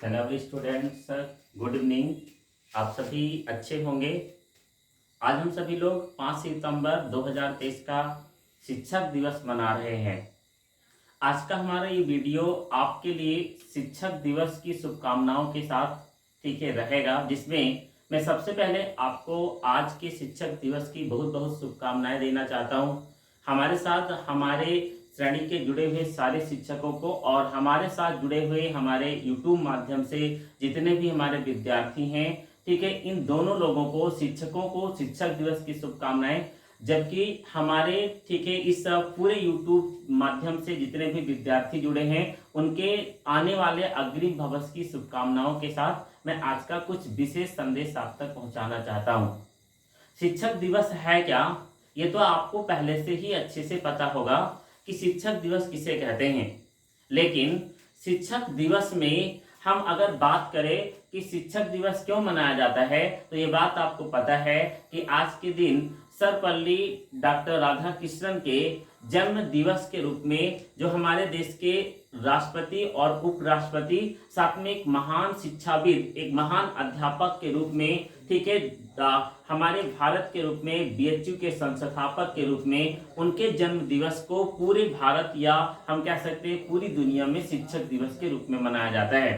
Hello students, good evening. आप सभी अच्छे होंगे। आज हम सभी लोग 5 सितंबर 2023 का शिक्षक दिवस मना रहे हैं। आज का हमारा ये वीडियो आपके लिए शिक्षक दिवस की शुभकामनाओं के साथ ठीक है रहेगा, जिसमें मैं सबसे पहले आपको आज के शिक्षक दिवस की बहुत बहुत शुभकामनाएं देना चाहता हूं। हमारे साथ हमारे श्रेणी के जुड़े हुए सारे शिक्षकों को और हमारे साथ जुड़े हुए हमारे यूट्यूब माध्यम से जितने भी हमारे विद्यार्थी हैं, ठीक है, इन दोनों लोगों को, शिक्षकों को शिक्षक दिवस की शुभकामनाएं। जबकि हमारे ठीक है इस पूरे यूट्यूब माध्यम से जितने भी विद्यार्थी जुड़े हैं उनके आने वाले अग्रिम भविष्य की शुभकामनाओं के साथ मैं आज का कुछ विशेष संदेश आप तक पहुंचाना चाहता हूं। शिक्षक दिवस है क्या, ये तो आपको पहले से ही अच्छे से पता होगा कि शिक्षक दिवस किसे कहते हैं। लेकिन शिक्षक दिवस में हम अगर बात करें कि शिक्षक दिवस क्यों मनाया जाता है, तो ये बात आपको पता है कि आज के दिन सर्वपल्ली डॉक्टर राधाकृष्णन के जन्म दिवस के रूप में जो हमारे देश के राष्ट्रपति और उपराष्ट्रपति, साथ में एक महान शिक्षाविद, एक महान अध्यापक के रूप में, ठीक है, हमारे भारत के रूप में बीएचयू के संस्थापक के रूप में उनके जन्म दिवस को पूरे भारत या हम कह सकते हैं पूरी दुनिया में शिक्षक दिवस के रूप में मनाया जाता है।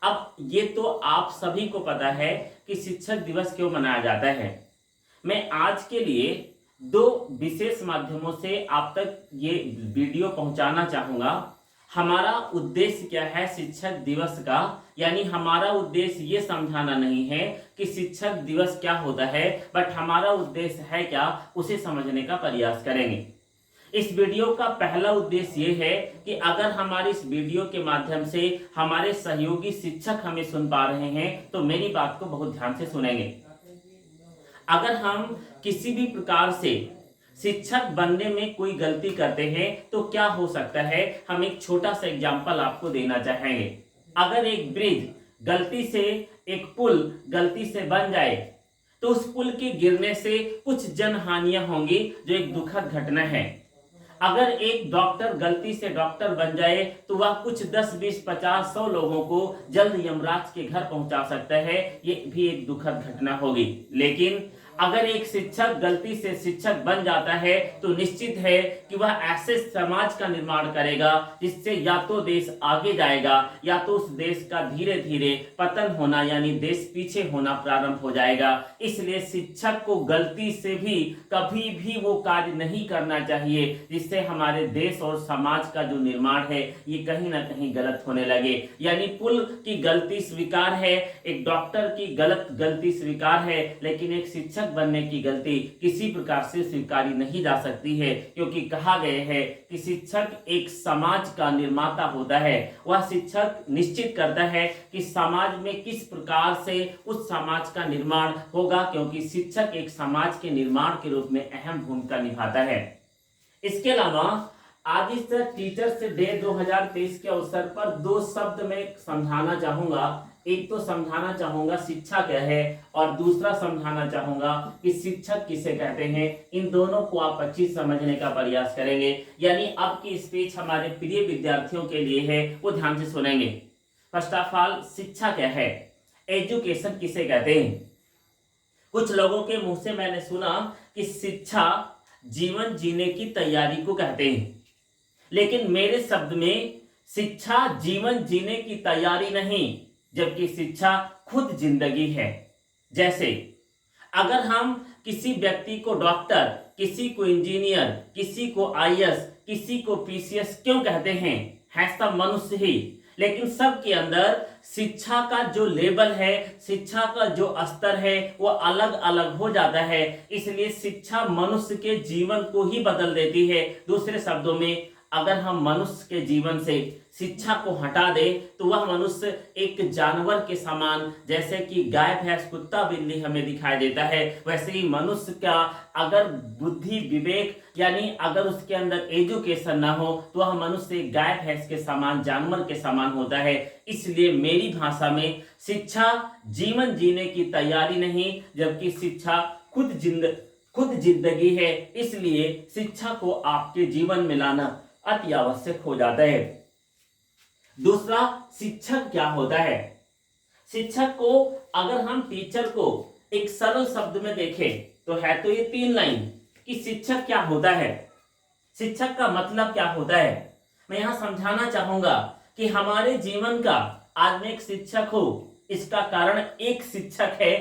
अब ये तो आप सभी को पता है कि शिक्षक दिवस क्यों मनाया जाता है। मैं आज के लिए दो विशेष माध्यमों से आप तक ये वीडियो पहुंचाना चाहूंगा। हमारा उद्देश्य क्या है शिक्षक दिवस का, यानी हमारा उद्देश्य ये समझाना नहीं है कि शिक्षक दिवस क्या होता है, बट हमारा उद्देश्य है क्या उसे समझने का प्रयास करेंगे। इस वीडियो का पहला उद्देश्य ये है कि अगर हमारे इस वीडियो के माध्यम से हमारे सहयोगी शिक्षक हमें सुन पा रहे हैं तो मेरी बात को बहुत ध्यान से सुनेंगे। अगर हम किसी भी प्रकार से शिक्षक बनने में कोई गलती करते हैं तो क्या हो सकता है, हम एक छोटा सा एग्जांपल आपको देना चाहेंगे। अगर एक ब्रिज गलती से, एक पुल गलती से बन जाए तो उस पुल के गिरने से कुछ जनहानियां होंगी, जो एक दुखद घटना है। अगर एक डॉक्टर गलती से डॉक्टर बन जाए तो वह कुछ 10, 20, 50, 100 लोगों को जल्द यमराज के घर पहुंचा सकता है, ये भी एक दुखद घटना होगी। लेकिन अगर एक शिक्षक गलती से शिक्षक बन जाता है तो निश्चित है कि वह ऐसे समाज का निर्माण करेगा जिससे या तो देश आगे जाएगा या तो उस देश का धीरे धीरे पतन होना, यानी देश पीछे होना प्रारंभ हो जाएगा। इसलिए शिक्षक को गलती से भी कभी भी वो कार्य नहीं करना चाहिए जिससे हमारे देश और समाज का जो निर्माण है ये कहीं ना कहीं गलत होने लगे। यानी पुल की गलती स्वीकार है, एक डॉक्टर की गलती स्वीकार है, लेकिन एक शिक्षक बनने की गलती किसी प्रकार से स्वीकारी नहीं जा सकती है, क्योंकि कहा गया है कि शिक्षक एक समाज का निर्माता होता है। वह शिक्षक निश्चित करता है कि समाज में किस प्रकार से उस समाज का निर्माण होगा, क्योंकि शिक्षक एक समाज के निर्माण के रूप में अहम भूमिका निभाता है। इसके अलावा आज इस टीचर्स डे 2023 के अवसर पर दो शब्द में समझाना चाहूंगा। एक तो समझाना चाहूंगा शिक्षा क्या है और दूसरा समझाना चाहूंगा कि शिक्षक किसे कहते हैं। इन दोनों को आप अच्छी समझने का प्रयास करेंगे। यानी अब की स्पीच हमारे प्रिय विद्यार्थियों के लिए है, वो ध्यान से सुनेंगे। फर्स्ट ऑफ ऑल, शिक्षा क्या है, एजुकेशन किसे कहते हैं। कुछ लोगों के मुंह से मैंने सुना कि शिक्षा जीवन जीने की तैयारी को कहते हैं, लेकिन मेरे शब्द में शिक्षा जीवन जीने की तैयारी नहीं, जबकि शिक्षा खुद जिंदगी है। जैसे अगर हम किसी व्यक्ति को डॉक्टर, किसी को इंजीनियर, किसी को आईएएस, किसी को पीसीएस क्यों कहते हैं, है सब मनुष्य ही, लेकिन सबके अंदर शिक्षा का जो लेवल है, शिक्षा का जो स्तर है वो अलग अलग हो जाता है। इसलिए शिक्षा मनुष्य के जीवन को ही बदल देती है। दूसरे शब्दों में, अगर हम मनुष्य के जीवन से शिक्षा को हटा दे तो वह मनुष्य एक जानवर के समान, जैसे कि गाय भैंस कुत्ता बिल्ली हमें दिखाई देता है, वैसे ही मनुष्य का अगर बुद्धि विवेक, यानी अगर उसके अंदर एजुकेशन ना हो तो वह मनुष्य गाय भैंस के समान, जानवर के समान होता है। इसलिए मेरी भाषा में शिक्षा जीवन जीने की तैयारी नहीं, जबकि शिक्षा खुद जिंदगी है। इसलिए शिक्षा को आपके जीवन में लाना अति आवश्यक हो जाता है। दूसरा, शिक्षक क्या होता है। शिक्षक को अगर हम टीचर को एक सरल शब्द में देखें तो है तो ये 3 लाइन कि शिक्षक क्या होता है, शिक्षक का मतलब क्या होता है। मैं यहां समझाना चाहूंगा कि हमारे जीवन का आज मैं एक शिक्षक हूं, इसका कारण एक शिक्षक है,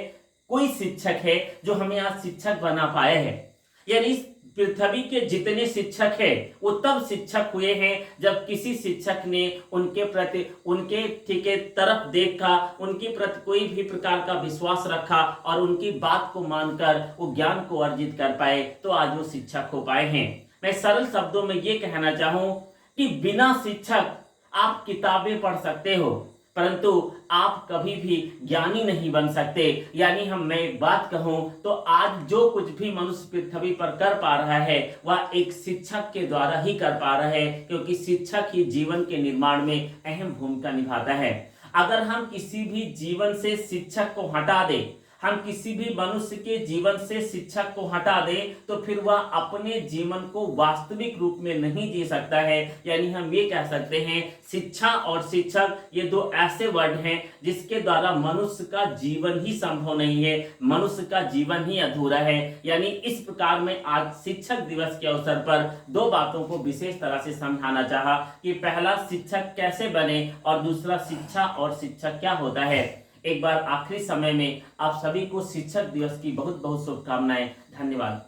कोई शिक्षक है जो हमें आज शिक्षक बना पाए हैं। यानी इस पृथ्वी के जितने शिक्षक हैं वो तब शिक्षक हुए हैं जब किसी शिक्षक ने उनके प्रति, उनके ठीक है तरफ देखा, उनके प्रति कोई भी प्रकार का विश्वास रखा और उनकी बात को मानकर वो ज्ञान को अर्जित कर पाए, तो आज वो शिक्षक हो पाए हैं। मैं सरल शब्दों में ये कहना चाहूं कि बिना शिक्षक आप किताबें पढ़ सकते हो परंतु आप कभी भी ज्ञानी नहीं बन सकते। यानी मैं एक बात कहूं तो आज जो कुछ भी मनुष्य पृथ्वी पर कर पा रहा है वह एक शिक्षक के द्वारा ही कर पा रहा है, क्योंकि शिक्षक ही जीवन के निर्माण में अहम भूमिका निभाता है। अगर हम किसी भी जीवन से शिक्षक को हटा दें, हम किसी भी मनुष्य के जीवन से शिक्षक को हटा दें तो फिर वह अपने जीवन को वास्तविक रूप में नहीं जी सकता है। यानी हम ये कह सकते हैं शिक्षा और शिक्षक ये दो ऐसे वर्ड हैं जिसके द्वारा मनुष्य का जीवन ही संभव नहीं है, मनुष्य का जीवन ही अधूरा है। यानी इस प्रकार में आज शिक्षक दिवस के अवसर पर दो बातों को विशेष तरह से समझाना चाहा कि पहला शिक्षक कैसे बने और दूसरा शिक्षा और शिक्षक क्या होता है। एक बार आखिरी समय में आप सभी को शिक्षक दिवस की बहुत बहुत शुभकामनाएं। धन्यवाद।